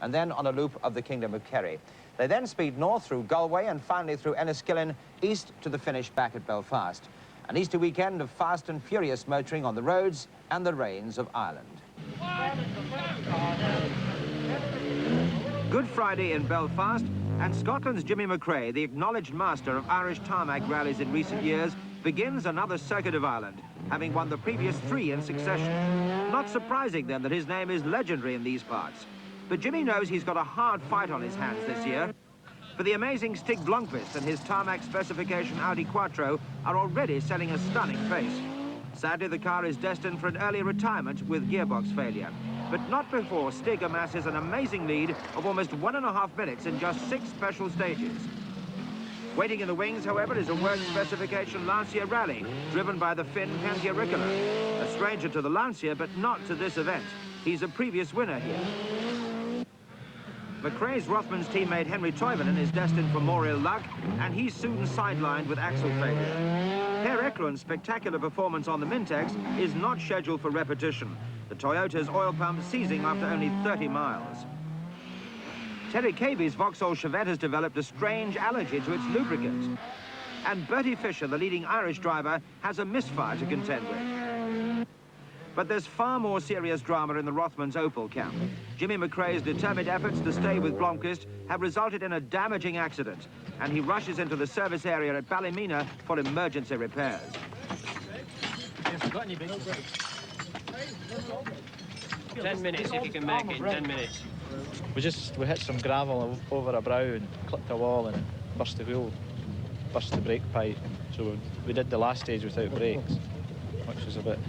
and then on a loop of the Kingdom of Kerry. They then speed north through Galway and finally through Enniskillen, east to the finish back at Belfast. An Easter weekend of fast and furious motoring on the roads and the rains of Ireland. Good Friday in Belfast, and Scotland's Jimmy McRae, the acknowledged master of Irish tarmac rallies in recent years, begins another circuit of Ireland, having won the previous 3 in succession. Not surprising, then, that his name is legendary in these parts. But Jimmy knows he's got a hard fight on his hands this year. For the amazing Stig Blomqvist and his tarmac specification Audi Quattro are already selling a stunning pace. Sadly, the car is destined for an early retirement with gearbox failure. But not before Stig amasses an amazing lead of almost 1.5 minutes in just 6 special stages. Waiting in the wings, however, is a work specification Lancia Rally, driven by the Finn Pentti Ricola. A stranger to the Lancia, but not to this event. He's a previous winner here. McRae's Rothmans teammate Henry Toivonen is destined for more ill luck, and he's soon sidelined with axle failure. Per Eklund's spectacular performance on the Mintex is not scheduled for repetition. The Toyota's oil pump seizing after only 30 miles. Terry Caby's Vauxhall Chevette has developed a strange allergy to its lubricant. And Bertie Fisher, the leading Irish driver, has a misfire to contend with. But there's far more serious drama in the Rothmans Opel camp. Jimmy McRae's determined efforts to stay with Blomqvist have resulted in a damaging accident, and he rushes into the service area at Ballymena for emergency repairs. 10 minutes if you can make it in 10 minutes. We hit some gravel over a brow and clipped a wall and burst the wheel, burst the brake pipe. So we did the last stage without brakes, which was a bit...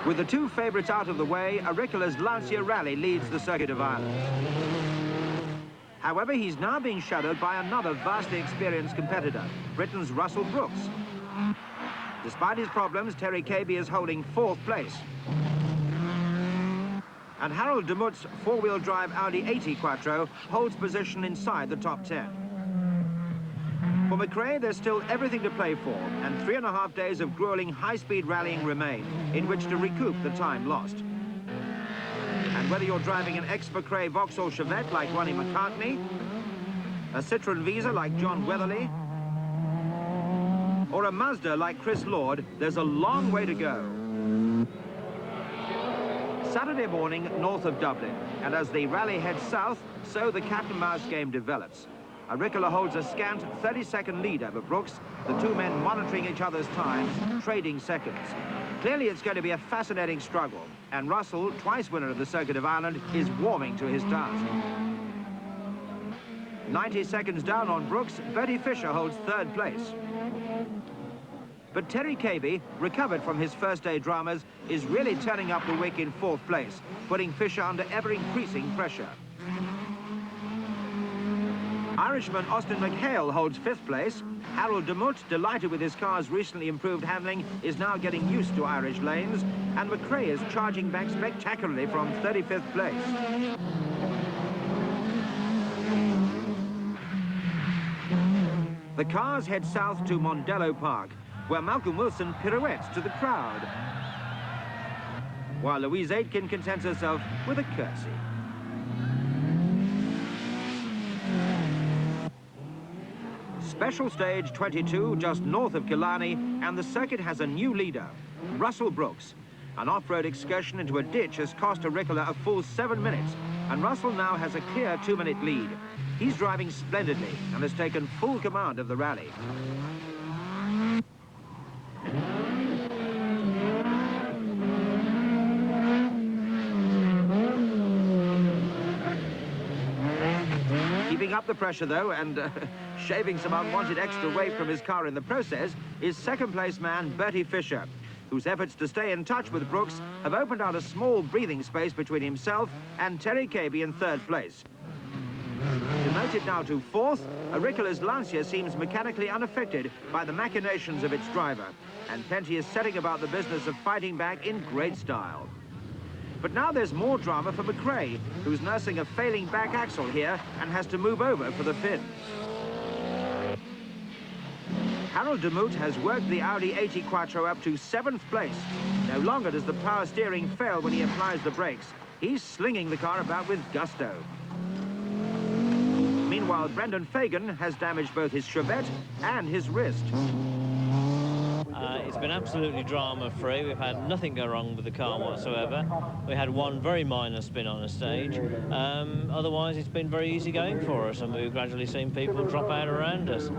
With the 2 favourites out of the way, Auricula's Lancia Rally leads the circuit of Ireland. However, he's now being shadowed by another vastly experienced competitor, Britain's Russell Brooks. Despite his problems, Terry Caby is holding 4th place. And Harold de Muth's 4-wheel drive Audi 80 Quattro holds position inside the top 10. For McRae, there's still everything to play for, and 3.5 days of grueling high-speed rallying remain, in which to recoup the time lost. And whether you're driving an ex-McRae Vauxhall Chevette like Ronnie McCartney, a Citroën Visa like John Weatherly, or a Mazda like Chris Lord, there's a long way to go. Saturday morning, north of Dublin, and as the rally heads south, so the cat-and-mouse game develops. Auricola holds a scant 30-second lead over Brooks, the 2 men monitoring each other's times, trading seconds. Clearly, it's going to be a fascinating struggle, and Russell, twice winner of the Circuit of Ireland, is warming to his task. 90 seconds down on Brooks, Bertie Fisher holds 3rd place. But Terry Caby, recovered from his first-day dramas, is really turning up the wick in 4th place, putting Fisher under ever-increasing pressure. Irishman Austin McHale holds 5th place. Harold de Muth, delighted with his car's recently improved handling, is now getting used to Irish lanes, and McRae is charging back spectacularly from 35th place. The cars head south to Mondello Park, where Malcolm Wilson pirouettes to the crowd, while Louise Aitken contents herself with a curtsy. Special stage 22, just north of Killarney, and the circuit has a new leader, Russell Brooks. An off-road excursion into a ditch has cost Auricola a full 7 minutes, and Russell now has a clear 2-minute lead. He's driving splendidly and has taken full command of the rally. Keeping up the pressure, though, and shaving some unwanted extra weight from his car in the process, is 2nd-place man Bertie Fisher, whose efforts to stay in touch with Brooks have opened out a small breathing space between himself and Terry Caby in 3rd place. Demoted now to 4th, Auricula's Lancia seems mechanically unaffected by the machinations of its driver, and Pentti is setting about the business of fighting back in great style. But now there's more drama for McRae, who's nursing a failing back axle here and has to move over for the Finn. Harold de Muth has worked the Audi 80 Quattro up to 7th place. No longer does the power steering fail when he applies the brakes, He's slinging the car about with gusto. Meanwhile, Brendan Fagan has damaged both his Chevette and his wrist. It's been absolutely drama-free. We've had nothing go wrong with the car whatsoever. We had one very minor spin on a stage. Otherwise, it's been very easy going for us, and we've gradually seen people drop out around us.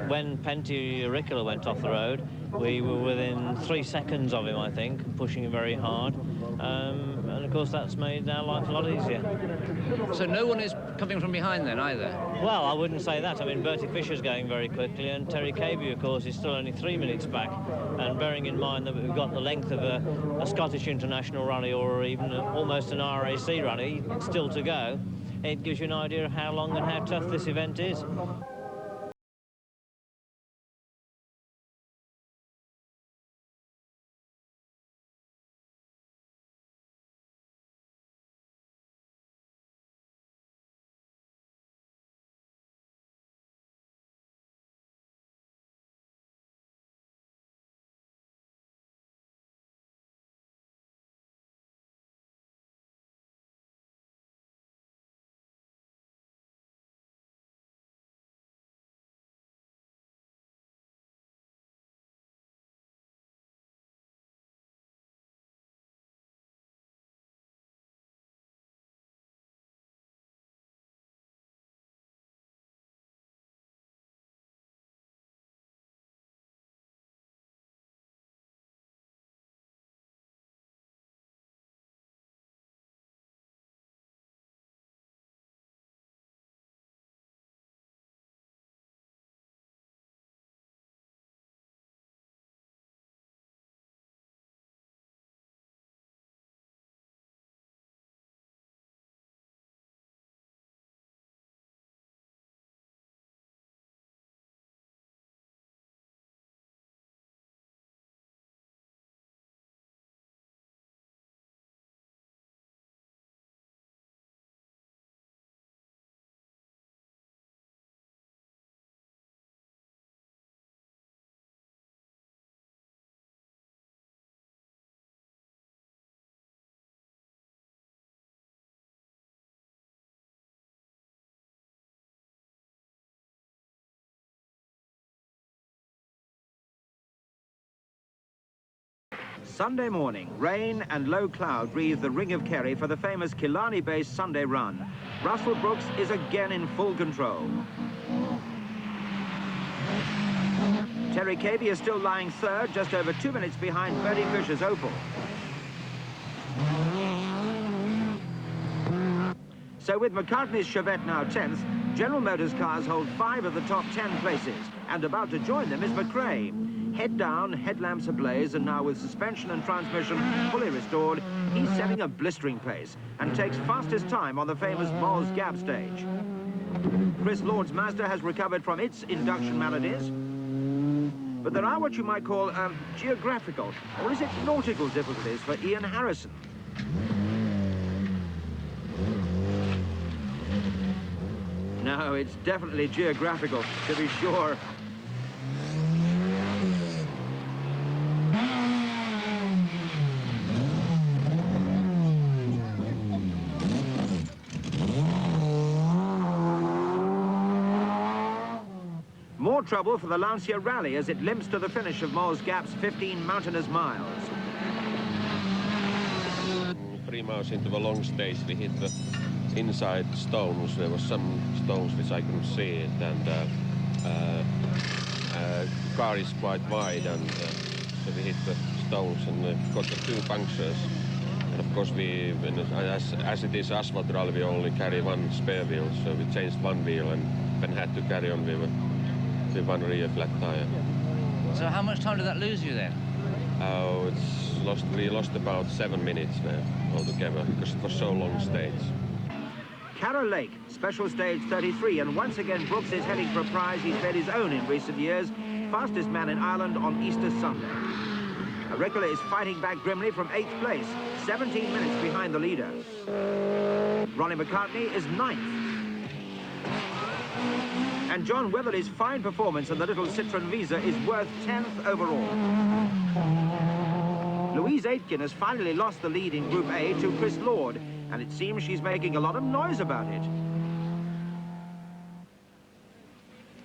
When Pentti Ricola went off the road, we were within 3 seconds of him, I think, pushing him very hard. And of course, that's made our life a lot easier. So no one is coming from behind then, either? Well, I wouldn't say that. I mean, Bertie Fisher's going very quickly, and Terry Cabey, of course, is still only 3 minutes back. And bearing in mind that we've got the length of a Scottish International Rally or even almost an RAC rally still to go, it gives you an idea of how long and how tough this event is. Sunday morning, rain and low cloud breathe the Ring of Kerry for the famous Killarney-based Sunday run. Russell Brooks is again in full control. Terry Cabey is still lying third, just over 2 minutes behind Bertie Fisher's Opel. So with McCartney's Chevette now 10th, General Motors cars hold 5 of the top 10 places, and about to join them is McRae. Head down, headlamps ablaze, and now with suspension and transmission fully restored, he's setting a blistering pace and takes fastest time on the famous Moss Gap stage. Chris Lord's Mazda has recovered from its induction maladies, but there are what you might call geographical, or is it nautical difficulties for Ian Harrison. No, it's definitely geographical, to be sure. More trouble for the Lancia Rally as it limps to the finish of Moss Gap's 15 mountainous miles. 3 miles into the long stage, we hit the inside stones. There were some stones which I couldn't see it, and the car is quite wide, and so we hit the stones and got the 2 punctures. And of course, as it is asphalt rally, we only carry 1 spare wheel, so we changed 1 wheel and then had to carry on with 1 rear flat tire. So how much time did that lose you then? Oh, we lost about 7 minutes there altogether because it was so long stage. Carroll Lake, special stage 33, and once again Brooks is heading for a prize he's made his own in recent years, fastest man in Ireland on Easter Sunday. Ricola is fighting back grimly from 8th place, 17 minutes behind the leader. Ronnie McCartney is 9th. And John Weatherly's fine performance in the little Citroën Visa is worth 10th overall. Louise Aitken has finally lost the lead in Group A to Chris Lord, and it seems she's making a lot of noise about it.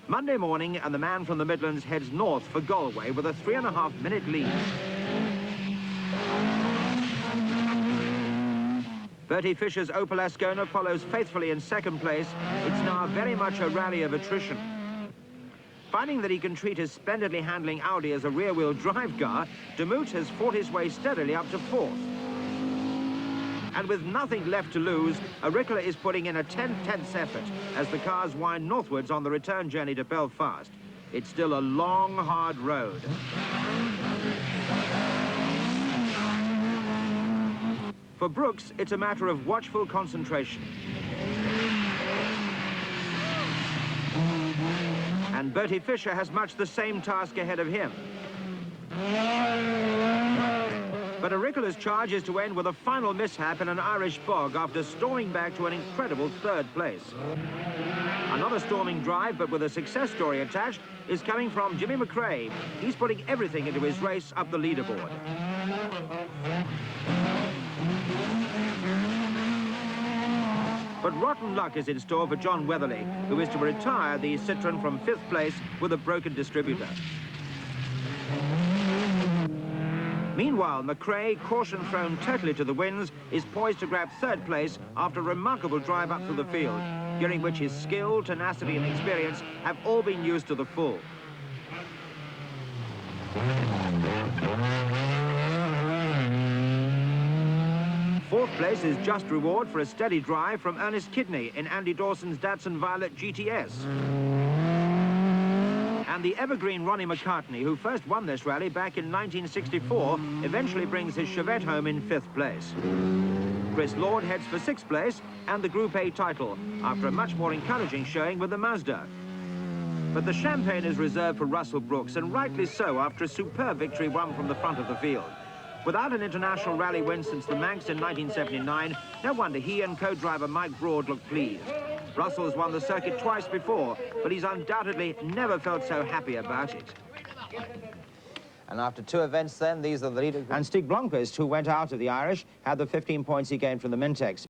Monday morning, and the man from the Midlands heads north for Galway with a 3.5-minute lead. Bertie Fisher's Opel Ascona follows faithfully in second place. It's now very much a rally of attrition. Finding that he can treat his splendidly handling Audi as a rear-wheel drive car, Demuth has fought his way steadily up to fourth. And with nothing left to lose, Auricola is putting in a 10/10ths effort as the cars wind northwards on the return journey to Belfast. It's still a long, hard road. For Brooks, it's a matter of watchful concentration. And Bertie Fisher has much the same task ahead of him. But Auricola's charge is to end with a final mishap in an Irish bog after storming back to an incredible third place. Another storming drive, but with a success story attached, is coming from Jimmy McRae. He's putting everything into his race up the leaderboard. But rotten luck is in store for John Weatherly, who is to retire the Citroën from 5th place with a broken distributor. Meanwhile, McRae, caution thrown totally to the winds, is poised to grab 3rd place after a remarkable drive up through the field, during which his skill, tenacity and experience have all been used to the full. Fourth place is just reward for a steady drive from Ernest Kidney in Andy Dawson's Datsun Violet GTS. And the evergreen Ronnie McCartney, who first won this rally back in 1964, eventually brings his Chevette home in 5th place. Chris Lord heads for 6th place and the Group A title, after a much more encouraging showing with the Mazda. But the champagne is reserved for Russell Brooks, and rightly so, after a superb victory won from the front of the field. Without an international rally win since the Manx in 1979, no wonder he and co-driver Mike Broad look pleased. Russell's won the circuit twice before, but he's undoubtedly never felt so happy about it. And after 2 events then, these are the leaders. And Stig Blomqvist, who went out of the Irish, had the 15 points he gained from the Mintex.